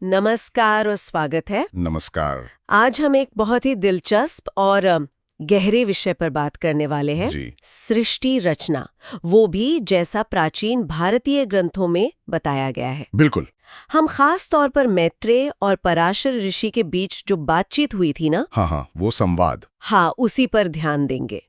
नमस्कार और स्वागत है। नमस्कार आज हम एक बहुत ही दिलचस्प और गहरे विषय पर बात करने वाले हैं। जी। सृष्टि रचना, वो भी जैसा प्राचीन भारतीय ग्रंथों में बताया गया है। बिल्कुल। हम खास तौर पर मैत्रेय और पराशर ऋषि के बीच जो बातचीत हुई थी ना, हाँ, वो संवाद। हाँ, उसी पर ध्यान देंगे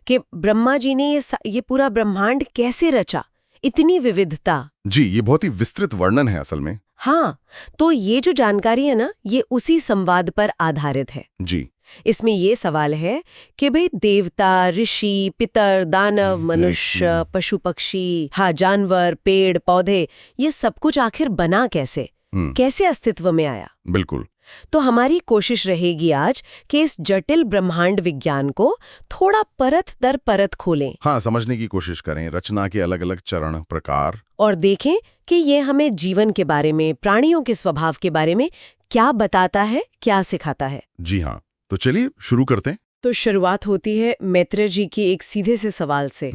कि ब्रह्मा जी ने ये पूरा ब्रह्मांड कैसे रचा, इतनी विविधता। जी, ये बहुत ही विस्तृत वर्णन है असल में। हाँ, तो ये जो जानकारी है ना, ये उसी संवाद पर आधारित है। जी। इसमें ये सवाल है कि भाई देवता, ऋषि, पितर, दानव, मनुष्य, पशु पक्षी, हाँ, जानवर, पेड़ पौधे, ये सब कुछ आखिर बना कैसे, कैसे अस्तित्व में आया। बिल्कुल। तो हमारी कोशिश रहेगी आज कि इस जटिल ब्रह्मांड विज्ञान को थोड़ा परत दर परत खोलें। हाँ, समझने की कोशिश करें रचना के अलग अलग चरण, प्रकार, और देखें कि ये हमें जीवन के बारे में, प्राणियों के स्वभाव के बारे में क्या बताता है, क्या सिखाता है। जी हाँ, तो चलिए शुरू करते हैं। तो शुरुआत होती है मैत्रेय जी की एक सीधे से सवाल से।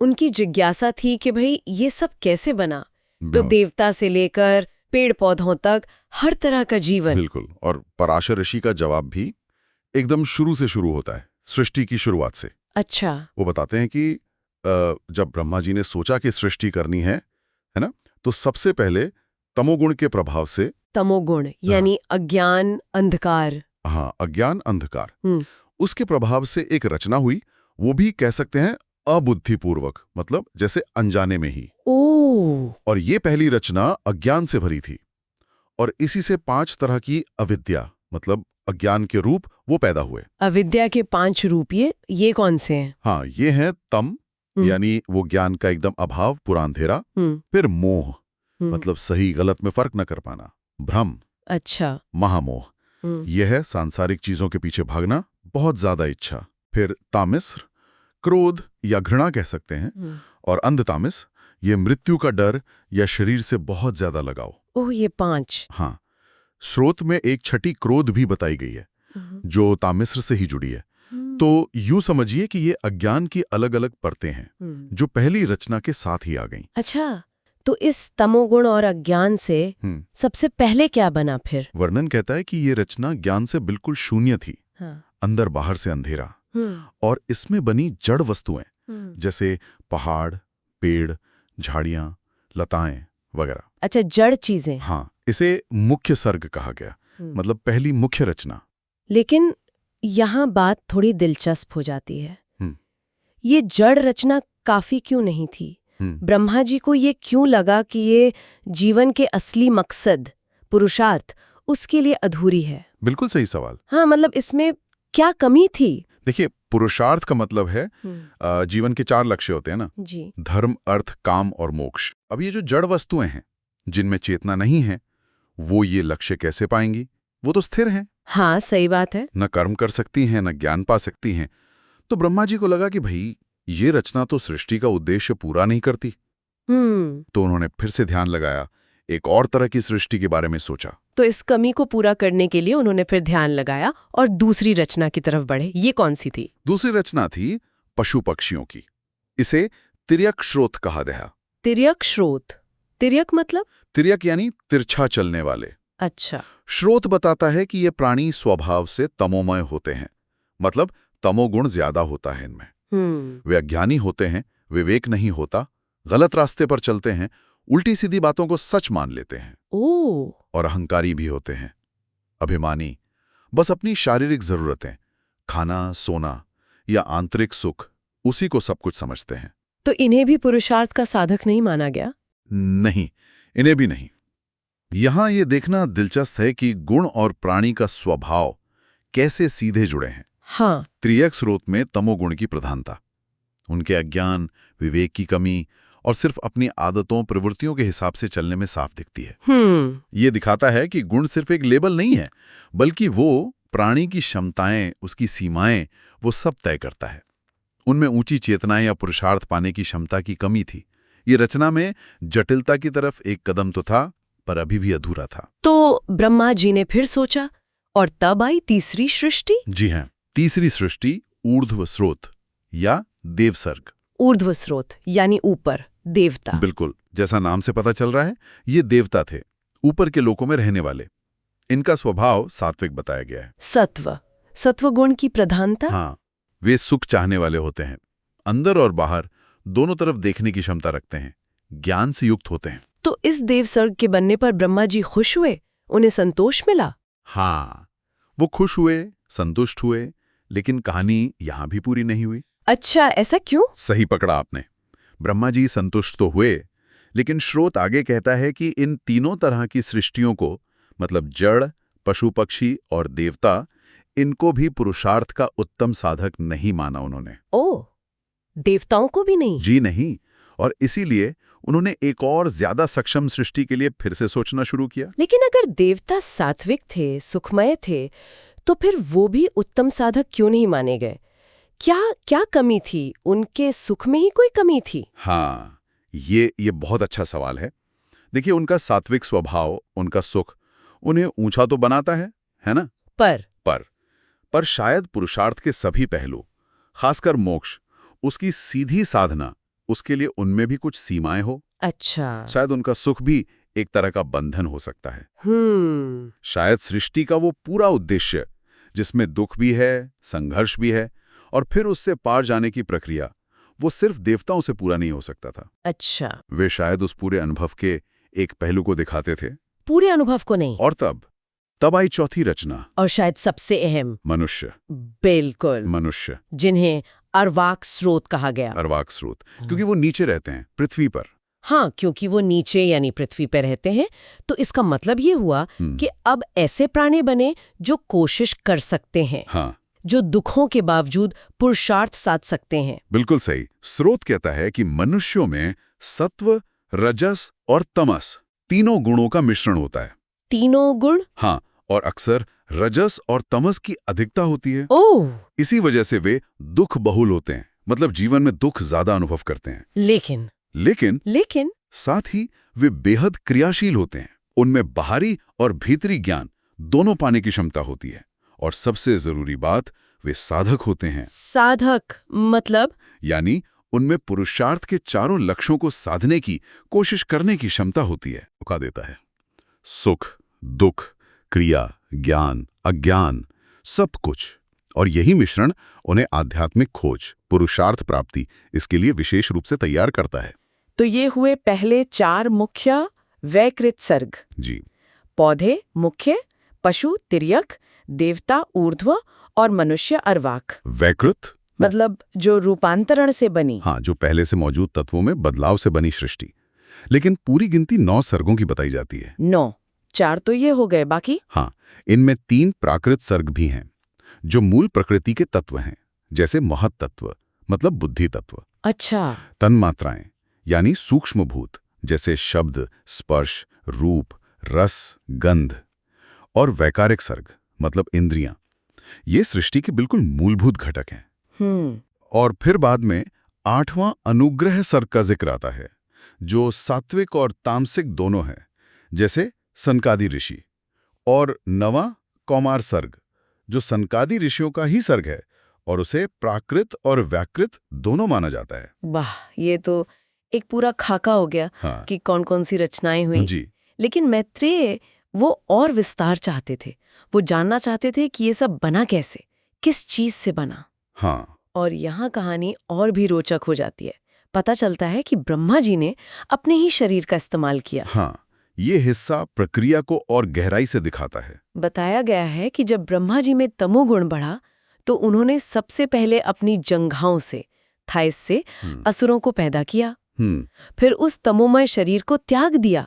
उनकी जिज्ञासा थी कि भाई ये सब कैसे बना। तो देवता से लेकर पेड़ पौधों तक हर तरह का जीवन। बिल्कुल। और पराशर ऋषि का जवाब भी एकदम शुरू से शुरू होता है, सृष्टि की शुरुआत से। अच्छा। वो बताते हैं कि जब ब्रह्मा जी ने सोचा कि सृष्टि करनी है ना, तो सबसे पहले तमोगुण के प्रभाव से। तमोगुण यानी अज्ञान, अंधकार। हाँ, अज्ञान, अंधकार। उसके प्रभाव से एक रचना हुई, वो भी कह सकते हैं अबुद्धिपूर्वक, मतलब जैसे अनजाने में ही। और ये पहली रचना अज्ञान से भरी थी, और इसी से 5 तरह की अविद्या, मतलब अज्ञान के रूप, वो पैदा हुए। अविद्या के 5 रूप ये कौन से हैं? हाँ, ये हैं तम, यानी वो ज्ञान का एकदम अभाव, पूरा अंधेरा। फिर मोह, मतलब सही गलत में फर्क न कर पाना। भ्रम, अच्छा, महामोह, यह है सांसारिक चीजों के पीछे भागना, बहुत ज्यादा इच्छा। फिर तामिस्र, क्रोध या घृणा कह सकते हैं। और अंधतामिस, ये मृत्यु का डर या शरीर से बहुत ज्यादा लगाव। ओह, ये 5। हाँ, स्रोत में एक छठी क्रोध भी बताई गई है, जो तामिस्र से ही जुड़ी है। तो यूं समझिए कि ये अज्ञान की अलग अलग परतें हैं, जो पहली रचना के साथ ही आ गईं। अच्छा, तो इस तमोगुण और अज्ञान से सबसे पहले क्या बना फिर? वर्णन कहता है कि ये रचना ज्ञान से बिल्कुल शून्य थी। अंदर बाहर से अंधेरा। और इसमें बनी जड़ वस्तुएं, जैसे पहाड़, पेड़, झाड़ियां, लताएं वगैरह। अच्छा, जड़ चीजें। हाँ, इसे मुख्य सर्ग कहा गया, मतलब पहली मुख्य रचना। लेकिन यहाँ बात थोड़ी दिलचस्प हो जाती है। ये जड़ रचना काफी क्यों नहीं थी? ब्रह्मा जी को ये क्यों लगा कि ये जीवन के असली मकसद, पुरुषार्थ, उसके लिए अधूरी है? बिल्कुल सही सवाल। हाँ, मतलब इसमें क्या कमी थी? देखिए, पुरुषार्थ का मतलब है जीवन के 4 लक्ष्य होते हैं ना जी। धर्म, अर्थ, काम और मोक्ष। अब ये जो जड़ वस्तुएं हैं, जिनमें चेतना नहीं है, वो ये लक्ष्य कैसे पाएंगी? वो तो स्थिर हैं। हाँ, सही बात है। न कर्म कर सकती हैं, न ज्ञान पा सकती हैं। तो ब्रह्मा जी को लगा कि भाई ये रचना तो सृष्टि का उद्देश्य पूरा नहीं करती। तो उन्होंने फिर से ध्यान लगाया, एक और तरह की सृष्टि के बारे में सोचा। तो इस कमी को पूरा करने के लिए उन्होंने फिर ध्यान लगाया और दूसरी रचना की तरफ बढ़े। ये कौन सी थी? दूसरी रचना थी पशु पक्षियों की। इसे तिर्यक स्रोत कहा गया। तिर्यक स्रोत? तिर्यक मतलब? तिर्यक यानी तिरछा चलने वाले। अच्छा। स्रोत बताता है कि ये प्राणी स्वभाव से तमोमय होते हैं, मतलब तमोगुण ज्यादा होता है इनमें। वे अज्ञानी होते हैं, विवेक नहीं होता, गलत रास्ते पर चलते हैं, उल्टी सीधी बातों को सच मान लेते हैं। और अहंकारी भी होते हैं, अभिमानी, बस अपनी शारीरिक जरूरतें, खाना, सोना या आंतरिक सुख, उसी को सब कुछ समझते हैं। तो इन्हें भी पुरुषार्थ का साधक नहीं माना गया? नहीं, इन्हें भी नहीं। यहां ये देखना दिलचस्प है कि गुण और प्राणी का स्वभाव कैसे सीधे जुड़े हैं। हाँ। तिर्यक स्रोत में तमोगुण की प्रधानता, उनके अज्ञान, विवेक की कमी और सिर्फ अपनी आदतों, प्रवृत्तियों के हिसाब से चलने में साफ दिखती है। ये दिखाता है कि गुण सिर्फ एक लेबल नहीं है, बल्कि वो प्राणी की क्षमताएं, उसकी सीमाएं, वो सब तय करता है। उनमें ऊंची चेतनाएं या पुरुषार्थ पाने की क्षमता की कमी थी। ये रचना में जटिलता की तरफ एक कदम तो था, पर अभी भी अधूरा था। तो ब्रह्मा जी ने फिर सोचा, और तब आई तीसरी सृष्टि। जी हाँ, तीसरी सृष्टि ऊर्ध्व स्रोत या देवसर्ग। ऊर्ध्व स्रोत यानी ऊपर, देवता। बिल्कुल, जैसा नाम से पता चल रहा है, ये देवता थे। ऊपर के लोकों में रहने वाले। इनका स्वभाव सात्विक बताया गया है। सत्व गुण की प्रधानता। हाँ, वे सुख चाहने वाले होते हैं, अंदर और बाहर दोनों तरफ देखने की क्षमता रखते हैं, ज्ञान से युक्त होते हैं। तो इस देव सर्ग के बनने पर ब्रह्मा जी खुश हुए, उन्हें संतोष मिला? हाँ, वो खुश हुए, संतुष्ट हुए, लेकिन कहानी यहां भी पूरी नहीं हुई। अच्छा, ऐसा क्यों? सही पकड़ा आपने। ब्रह्मा जी संतुष्ट तो हुए, लेकिन स्रोत आगे कहता है कि इन तीनों तरह की सृष्टियों को, मतलब जड़, पशु पक्षी और देवता, इनको भी पुरुषार्थ का उत्तम साधक नहीं माना उन्होंने। ओह, देवताओं को भी नहीं? जी नहीं। और इसीलिए उन्होंने एक और ज्यादा सक्षम सृष्टि के लिए फिर से सोचना शुरू किया। लेकिन अगर देवता सात्विक थे, सुखमय थे, तो फिर वो भी उत्तम साधक क्यों नहीं माने गए? क्या कमी थी? उनके सुख में ही कोई कमी थी? हाँ, ये बहुत अच्छा सवाल है। देखिए, उनका सात्विक स्वभाव, उनका सुख उन्हें ऊंचा तो बनाता है ना? पर शायद पुरुषार्थ के सभी पहलू, खासकर मोक्ष, उसकी सीधी साधना, उसके लिए उनमें भी कुछ सीमाएं हो। अच्छा। शायद उनका सुख भी एक तरह का बंधन हो सकता है। शायद सृष्टि का वो पूरा उद्देश्य, जिसमें दुख भी है, संघर्ष भी है, और फिर उससे पार जाने की प्रक्रिया, वो सिर्फ देवताओं से पूरा नहीं हो सकता था। अच्छा। वे शायद उस पूरे अनुभव के एक पहलू को दिखाते थे, पूरे अनुभव को नहीं। और तब आई चौथी रचना, और शायद सबसे अहम, मनुष्य। बिल्कुल, मनुष्य, जिन्हें अर्वाक स्रोत कहा गया। अर्वाक स्रोत, क्योंकि वो नीचे रहते हैं, पृथ्वी पर। हाँ, क्योंकि वो नीचे यानी पृथ्वी पर रहते हैं, तो इसका मतलब ये हुआ कि अब ऐसे प्राणी बने जो कोशिश कर सकते हैं। हाँ, जो दुखों के बावजूद पुरुषार्थ साध सकते हैं। बिल्कुल सही। स्रोत कहता है कि मनुष्यों में सत्व, रजस और तमस तीनों गुणों का मिश्रण होता है। तीनों गुण? हाँ, और अक्सर रजस और तमस की अधिकता होती है। ओह! इसी वजह से वे दुख बहुल होते हैं, मतलब जीवन में दुख ज्यादा अनुभव करते हैं। लेकिन साथ ही वे बेहद क्रियाशील होते हैं। उनमें बाहरी और भीतरी ज्ञान दोनों पाने की क्षमता होती है। और सबसे जरूरी बात, वे साधक होते हैं। साधक मतलब? यानी उनमें पुरुषार्थ के चारों लक्ष्यों को साधने की कोशिश करने की क्षमता होती है। मौका देता है। सुख, दुख, क्रिया, ज्ञान, अज्ञान, सब कुछ। और यही मिश्रण उन्हें आध्यात्मिक खोज, पुरुषार्थ प्राप्ति, इसके लिए विशेष रूप से तैयार करता है। तो ये हुए पहले 4 मुख्य वैकृत सर्ग। जी। पौधे मुख्य, पशु तिर्यक, देवता ऊर्ध्व और मनुष्य अर्वाक। वैकृत मतलब जो रूपांतरण से बनी। हाँ, जो पहले से मौजूद तत्वों में बदलाव से बनी सृष्टि। लेकिन पूरी गिनती 9 सर्गों की बताई जाती है। 9, 4 तो ये हो गए, बाकी? हाँ, इनमें 3 प्राकृत सर्ग भी हैं, जो मूल प्रकृति के तत्व हैं, जैसे महत तत्व, मतलब बुद्धि तत्व। अच्छा। तन्मात्राएं, यानी सूक्ष्म भूत, जैसे शब्द, स्पर्श, रूप, रस, गंध। और वैकारिक सर्ग, मतलब इंद्रियां, ये सृष्टि के बिल्कुल मूलभूत घटक हैं। और फिर बाद में 8वां अनुग्रह सर्ग का जिक्र आता है, जो सात्विक और तामसिक दोनों है, जैसे सनकादि ऋषि। और 9वां कौमार सर्ग, जो सनकादि ऋषियों का ही सर्ग है, और उसे प्राकृत और व्याकृत दोनों माना जाता है। वाह, ये तो एक पूरा खाका हो गया। हाँ। कि कौन कौन सी रचनाएं हुई। जी। लेकिन मैत्रेय वो और विस्तार चाहते थे। वो जानना चाहते थे कि ये सब बना कैसे, किस चीज से बना। हाँ। और यहाँ कहानी और भी रोचक हो जाती है। पता चलता है कि ब्रह्मा जी ने अपने ही शरीर का इस्तेमाल किया। हाँ, ये हिस्सा प्रक्रिया को और गहराई से दिखाता है। बताया गया है कि जब ब्रह्मा जी में तमोगुण बढ़ा, तो उन्होंने सबसे पहले अपनी जंघाओं से, थाइस से असुरों को पैदा किया। फिर उस तमोमय शरीर को त्याग दिया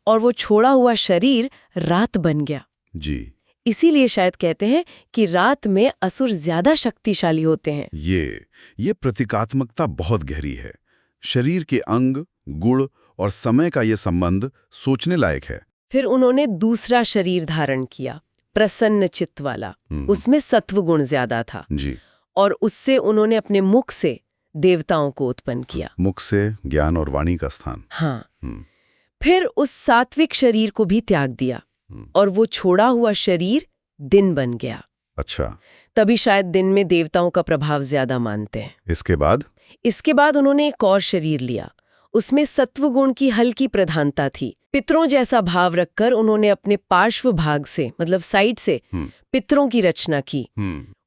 और वो छोड़ा हुआ शरीर रात बन गया। जी। इसीलिए शायद कहते हैं कि रात में असुर ज्यादा शक्तिशाली होते हैं। ये प्रतीकात्मकता बहुत गहरी है। शरीर के अंग, गुण और समय का ये संबंध सोचने लायक है। फिर उन्होंने दूसरा शरीर धारण किया, प्रसन्न चित्त वाला। उसमें सत्व गुण ज्यादा था। जी। और उससे उन्होंने अपने मुख से देवताओं को उत्पन्न किया। मुख से ज्ञान और वाणी का स्थान। हाँ। फिर उस सात्विक शरीर को भी त्याग दिया और वो छोड़ा हुआ शरीर दिन बन गया। अच्छा। तभी शायद दिन में देवताओं का प्रभाव ज्यादा मानते हैं। इसके बाद उन्होंने एक और शरीर लिया। उसमें सत्वगुण की हल्की प्रधानता थी। पितरों जैसा भाव रखकर उन्होंने अपने पार्श्व भाग से, मतलब साइड से, पितरों की रचना की।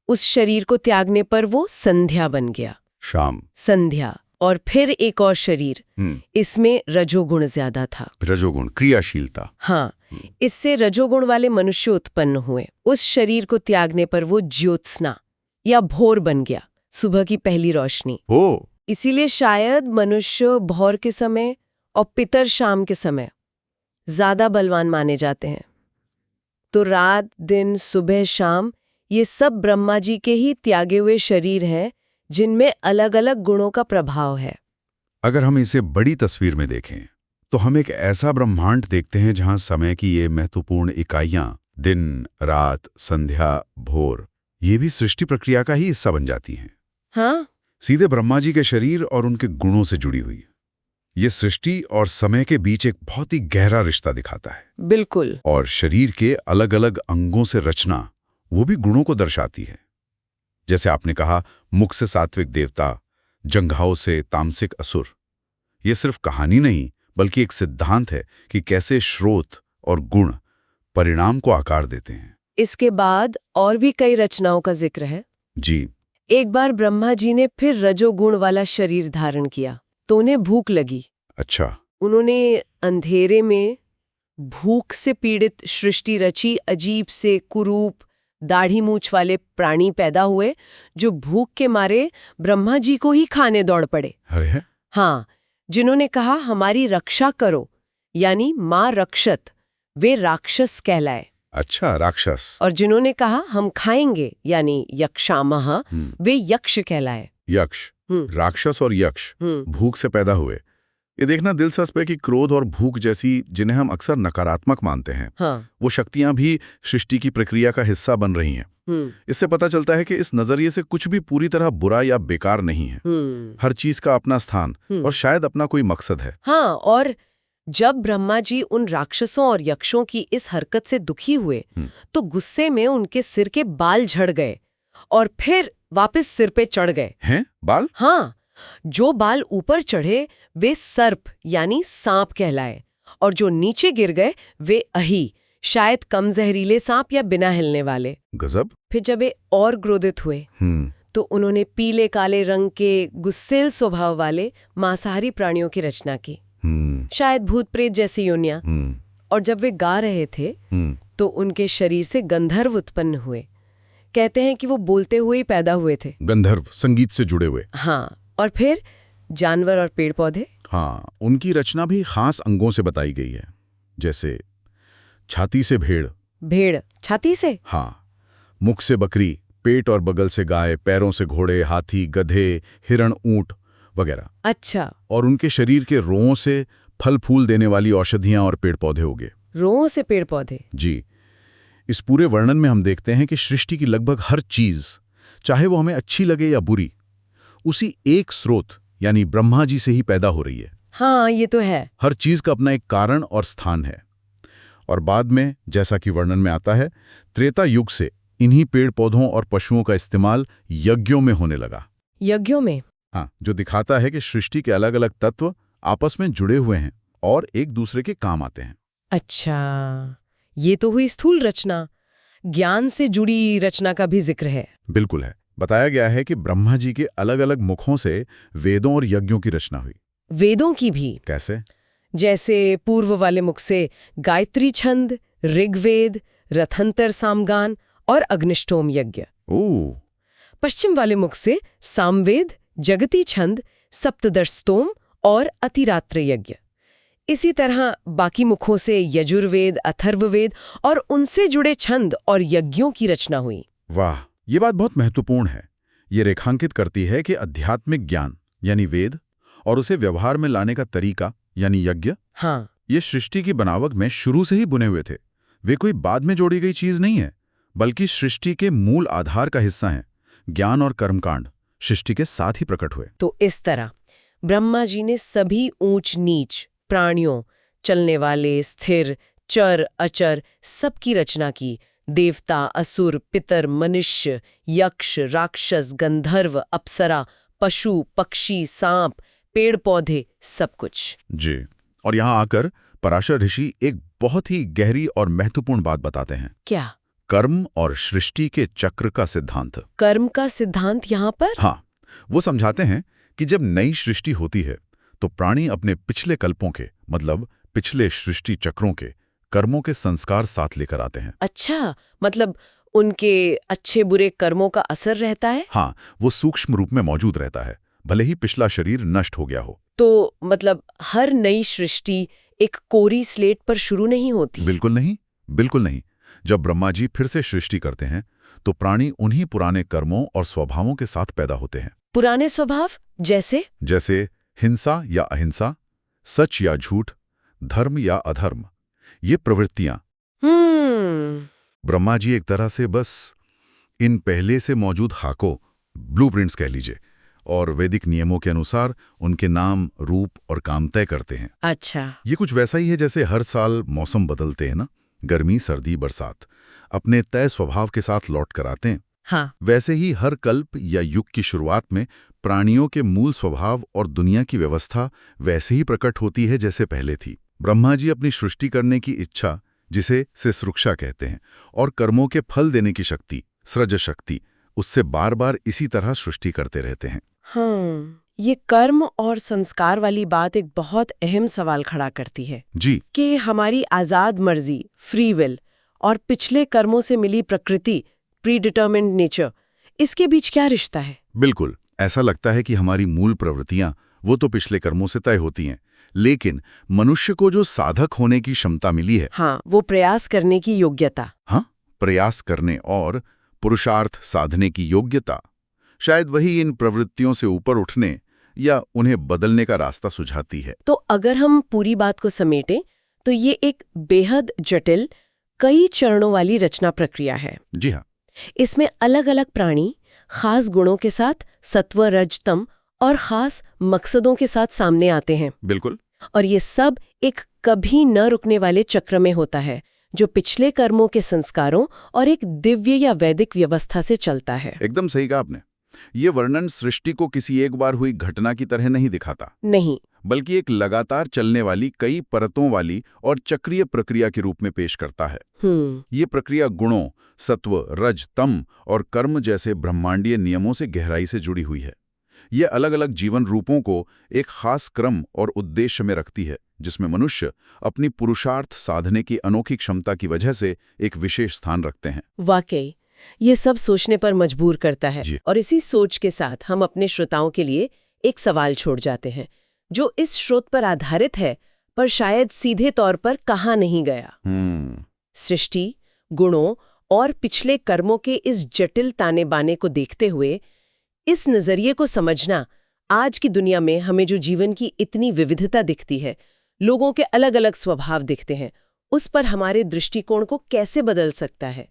उस शरीर को त्यागने पर वो संध्या बन गया। शाम, संध्या। और फिर एक और शरीर, इसमें रजोगुण ज्यादा था। रजोगुण, क्रियाशीलता। हाँ, इससे रजोगुण वाले मनुष्य उत्पन्न हुए। उस शरीर को त्यागने पर वो ज्योत्सना या भोर बन गया, सुबह की पहली रोशनी। इसीलिए शायद मनुष्य भोर के समय और पितर शाम के समय ज्यादा बलवान माने जाते हैं। तो रात, दिन, सुबह, शाम, ये सब ब्रह्मा जी के ही त्यागे हुए शरीर हैं जिनमें अलग अलग गुणों का प्रभाव है। अगर हम इसे बड़ी तस्वीर में देखें तो हम एक ऐसा ब्रह्मांड देखते हैं जहां समय की ये महत्वपूर्ण इकाइयां, दिन, रात, संध्या, भोर, ये भी सृष्टि प्रक्रिया का ही हिस्सा बन जाती हैं। हाँ, सीधे ब्रह्मा जी के शरीर और उनके गुणों से जुड़ी हुई। ये सृष्टि और समय के बीच एक बहुत ही गहरा रिश्ता दिखाता है। बिल्कुल। और शरीर के अलग अलग अंगों से रचना, वो भी गुणों को दर्शाती है। जैसे आपने कहा, मुख से सात्विक देवता, जंघाओं से तामसिक असुर। ये सिर्फ कहानी नहीं, बल्कि एक सिद्धांत है कि कैसे स्रोत और गुण परिणाम को आकार देते हैं। इसके बाद और भी कई रचनाओं का जिक्र है। जी। एक बार ब्रह्मा जी ने फिर रजोगुण वाला शरीर धारण किया तो उन्हें भूख लगी। अच्छा। उन्होंने अंधेरे में भूख से पीड़ित सृष्टि रची। अजीब से कुरूप, दाढ़ी मूछ वाले प्राणी पैदा हुए जो भूख के मारे ब्रह्मा जी को ही खाने दौड़ पड़े। अरे! हाँ, जिन्होंने कहा हमारी रक्षा करो, यानी माँ रक्षत, वे राक्षस कहलाए। अच्छा, राक्षस। और जिन्होंने कहा हम खाएंगे, यानी यक्षामह, वे यक्ष कहलाए। यक्ष, राक्षस और यक्ष भूख से पैदा हुए। ये देखना दिलचस्प है कि क्रोध और भूख जैसी, जिन्हें हम अक्सर नकारात्मक मानते हैं, वो शक्तियां भी सृष्टि की प्रक्रिया का हिस्सा बन रही हैं। इससे पता चलता है कि इस नजरिए से कुछ भी पूरी तरह बुरा या बेकार नहीं है। हर चीज का अपना स्थान और शायद अपना कोई मकसद है। हाँ, और जब ब्रह्मा जी उन राक्षसों और यक्षों की इस हरकत से दुखी हुए तो गुस्से में उनके सिर के बाल झड़ गए और फिर वापस सिर पे चढ़ गए। हैं? बाल? हाँ, जो बाल ऊपर चढ़े वे सर्प यानी सांप कहलाए और जो नीचे गिर गए वे अही, शायद कम जहरीले सांप या बिना हिलने वाले। गजब। फिर जब वे और क्रोधित हुए तो उन्होंने पीले काले रंग के गुस्सेल स्वभाव वाले मांसाहारी प्राणियों की रचना की, शायद भूत प्रेत जैसी योनियां। और जब वे गा रहे थे तो उनके शरीर से गंधर्व उत्पन्न हुए। कहते हैं कि वो बोलते हुए ही पैदा हुए थे। गंधर्व, संगीत से जुड़े हुए। हाँ, और फिर जानवर और पेड़ पौधे। हाँ, उनकी रचना भी खास अंगों से बताई गई है, जैसे छाती से भेड़। भेड़ छाती से? हाँ, मुख से बकरी, पेट और बगल से गाय, पैरों से घोड़े, हाथी, गधे, हिरण, ऊंट वगैरह। अच्छा। और उनके शरीर के रोंों से फल फूल देने वाली औषधियां और पेड़ पौधे उगे। रोंों से पेड़ पौधे? जी। इस पूरे वर्णन में हम देखते हैं कि सृष्टि की लगभग हर चीज, चाहे वो हमें अच्छी लगे या बुरी, उसी एक स्रोत यानी ब्रह्मा जी से ही पैदा हो रही है। हाँ, ये तो है। हर चीज का अपना एक कारण और स्थान है। और बाद में, जैसा कि वर्णन में आता है, त्रेता युग से इन्हीं पेड़ पौधों और पशुओं का इस्तेमाल यज्ञों में होने लगा। यज्ञों में? हाँ, जो दिखाता है कि सृष्टि के अलग अलग तत्व आपस में जुड़े हुए हैं और एक दूसरे के काम आते हैं। अच्छा, ये तो हुई स्थूल रचना। ज्ञान से जुड़ी रचना का भी जिक्र है। बिल्कुल है। बताया गया है कि ब्रह्मा जी के अलग अलग मुखों से वेदों और यज्ञों की रचना हुई। वेदों की भी? कैसे? जैसे पूर्व वाले मुख से गायत्री छंद, ऋग्वेद, रथंतर सामगान और अग्निष्टोम यज्ञ। पश्चिम वाले मुख से सामवेद, जगती छंद, सप्तदशस्तोम और अतिरात्र यज्ञ। इसी तरह बाकी मुखों से यजुर्वेद, अथर्ववेद और उनसे जुड़े छंद और यज्ञों की रचना हुई। वाह, ये बात बहुत महत्वपूर्ण है। ये रेखांकित करती है कि आध्यात्मिक ज्ञान यानी वेद और उसे व्यवहार में लाने का तरीका यानी यज्ञ, हाँ, ये सृष्टि की बनावट में शुरू से ही बुने हुए थे। वे कोई बाद में जोड़ी गई चीज नहीं है, बल्कि सृष्टि के मूल आधार का हिस्सा हैं। ज्ञान और कर्मकांड सृष्टि के साथ ही प्रकट हुए। तो इस तरह ब्रह्मा जी ने सभी ऊंच नीच प्राणियों, चलने वाले, स्थिर, चर, अचर, सबकी रचना की। देवता, असुर, पितर, मनुष्य, यक्ष, राक्षस, गंधर्व, अप्सरा, पशु, पक्षी, सांप, पेड़ पौधे, सब कुछ। जी, और यहाँ आकर पराशर ऋषि एक बहुत ही गहरी और महत्वपूर्ण बात बताते हैं। क्या? कर्म और सृष्टि के चक्र का सिद्धांत। कर्म का सिद्धांत यहाँ पर? हाँ, वो समझाते हैं कि जब नई सृष्टि होती है तो प्राणी अपने पिछले कल्पों के, मतलब पिछले सृष्टि चक्रों के कर्मों के संस्कार साथ लेकर आते हैं। अच्छा, मतलब उनके अच्छे बुरे कर्मों का असर रहता है? हाँ, वो सूक्ष्म रूप में मौजूद रहता है, भले ही पिछला शरीर नष्ट हो गया हो। तो मतलब हर नई सृष्टि एक कोरी स्लेट पर शुरू नहीं होती? बिल्कुल नहीं, बिल्कुल नहीं। जब ब्रह्मा जी फिर से सृष्टि करते हैं तो प्राणी उन्हीं पुराने कर्मों और स्वभावों के साथ पैदा होते हैं। पुराने स्वभाव जैसे? जैसे हिंसा या अहिंसा, सच या झूठ, धर्म या अधर्म, ये प्रवृत्तियां। ब्रह्मा जी एक तरह से बस इन पहले से मौजूद खाकों, ब्लूप्रिंट्स कह लीजिए, और वैदिक नियमों के अनुसार उनके नाम, रूप और काम तय करते हैं। अच्छा। ये कुछ वैसा ही है जैसे हर साल मौसम बदलते हैं ना, गर्मी, सर्दी, बरसात, अपने तय स्वभाव के साथ लौट कर आते हैं। हाँ। वैसे ही हर कल्प या युग की शुरुआत में प्राणियों के मूल स्वभाव और दुनिया की व्यवस्था वैसे ही प्रकट होती है जैसे पहले थी। ब्रह्मा जी अपनी सृष्टि करने की इच्छा, जिसे सिसृक्षा कहते हैं, और कर्मों के फल देने की शक्ति, सृज शक्ति, उससे बार बार इसी तरह सृष्टि करते रहते हैं। हाँ, ये कर्म और संस्कार वाली बात एक बहुत अहम सवाल खड़ा करती है। जी। कि हमारी आजाद मर्जी, फ्री विल, और पिछले कर्मों से मिली प्रकृति, प्री डिटर्मिन्ड नेचर, इसके बीच क्या रिश्ता है? बिल्कुल, ऐसा लगता है कि हमारी मूल प्रवृत्तियां वो तो पिछले कर्मों से तय होती हैं, लेकिन मनुष्य को जो साधक होने की क्षमता मिली है, हाँ, वो प्रयास करने की योग्यता। हाँ, प्रयास करने और पुरुषार्थ साधने की योग्यता, शायद वही इन प्रवृत्तियों से ऊपर उठने या उन्हें बदलने का रास्ता सुझाती है। तो अगर हम पूरी बात को समेटें तो ये एक बेहद जटिल, कई चरणों वाली रचना प्रक्रिया है। जी हाँ। इसमें अलग अलग प्राणी खास गुणों के साथ, सत्व, रज, तम, और खास मकसदों के साथ सामने आते हैं। बिल्कुल। और ये सब एक कभी न रुकने वाले चक्र में होता है, जो पिछले कर्मों के संस्कारों और एक दिव्य या वैदिक व्यवस्था से चलता है। एकदम सही कहा आपने। ये वर्णन सृष्टि को किसी एक बार हुई घटना की तरह नहीं दिखाता, नहीं, बल्कि एक लगातार चलने वाली, कई परतों वाली और चक्रीय प्रक्रिया के रूप में पेश करता है। ये प्रक्रिया गुणों, सत्व, रज, तम और कर्म जैसे ब्रह्मांडीय नियमों से गहराई से जुड़ी हुई है। ये अलग अलग जीवन रूपों को एक खास क्रम और उद्देश्य में रखती है, जिसमें मनुष्य अपनी पुरुषार्थ साधने की अनोखी क्षमता की वजह से एक विशेष स्थान रखते हैं। वाकई ये सब सोचने पर मजबूर करता है। और इसी सोच के साथ हम अपने श्रोताओं के लिए एक सवाल छोड़ जाते हैं, जो इस स्रोत पर आधारित है पर शायद सीधे तौर पर कहा नहीं गया। सृष्टि, गुणों और पिछले कर्मों के इस जटिल ताने बाने को देखते हुए इस नजरिए को समझना, आज की दुनिया में हमें जो जीवन की इतनी विविधता दिखती है, लोगों के अलग अलग स्वभाव दिखते हैं, उस पर हमारे दृष्टिकोण को कैसे बदल सकता है।